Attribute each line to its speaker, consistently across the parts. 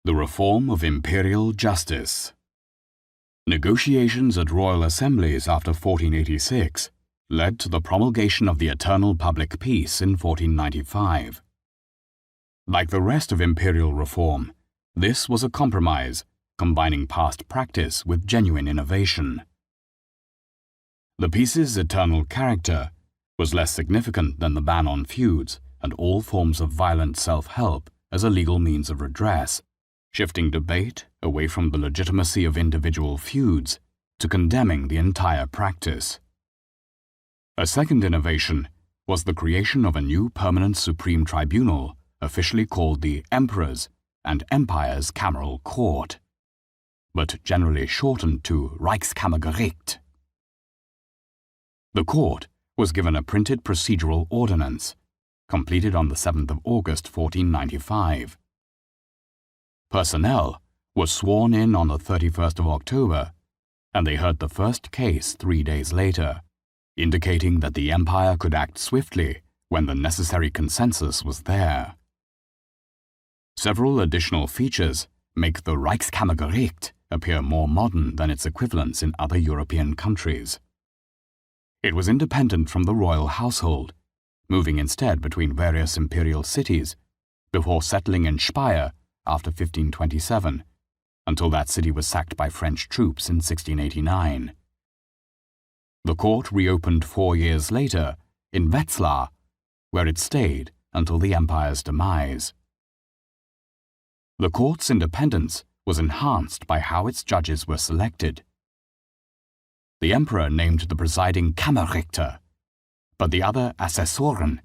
Speaker 1: The reform of imperial justice. Negotiations at royal assemblies after 1486 led to the promulgation of the eternal public peace in 1495. Like the rest of imperial reform, this was a compromise, combining past practice with genuine innovation. The peace's eternal character was less significant than the ban on feuds and all forms of violent self-help as a legal means of redress, shifting debate away from the legitimacy of individual feuds to condemning the entire practice. A second innovation was the creation of a new permanent supreme tribunal, officially called the Emperor's and Empire's Cameral Court, but generally shortened to Reichskammergericht. The court was given a printed procedural ordinance, completed on the 7th of August 1495. Personnel was sworn in on the 31st of October, and they heard the first case 3 days later, indicating that the Empire could act swiftly when the necessary consensus was there. Several additional features make the Reichskammergericht appear more modern than its equivalents in other European countries. It was independent from the royal household, moving instead between various imperial cities, before settling in Speyer after 1527, until that city was sacked by French troops in 1689. The court reopened 4 years later in Wetzlar, where it stayed until the Empire's demise. The court's independence was enhanced by how its judges were selected. The Emperor named the presiding Kammerrichter, but the other Assessoren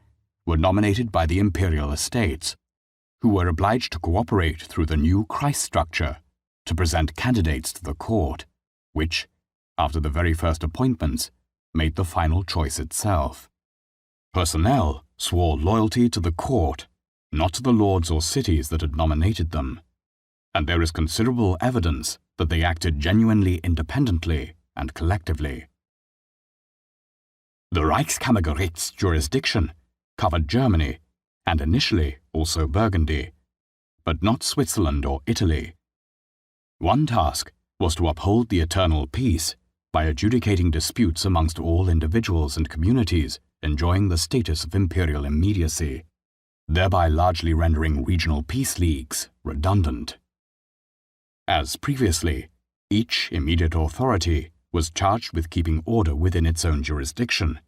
Speaker 1: were nominated by the imperial estates, who were obliged to cooperate through the new Kreis structure to present candidates to the court, which, after the very first appointments, made the final choice itself. Personnel swore loyalty to the court, not to the lords or cities that had nominated them, and there is considerable evidence that they acted genuinely independently and collectively. The Reichskammergericht's jurisdiction covered Germany, and initially also Burgundy, but not Switzerland or Italy. One task was to uphold the eternal peace by adjudicating disputes amongst all individuals and communities enjoying the status of imperial immediacy, thereby largely rendering regional peace leagues redundant. As previously, each immediate authority was charged with keeping order within its own jurisdiction,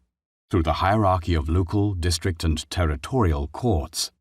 Speaker 1: through the hierarchy of local, district, and territorial courts.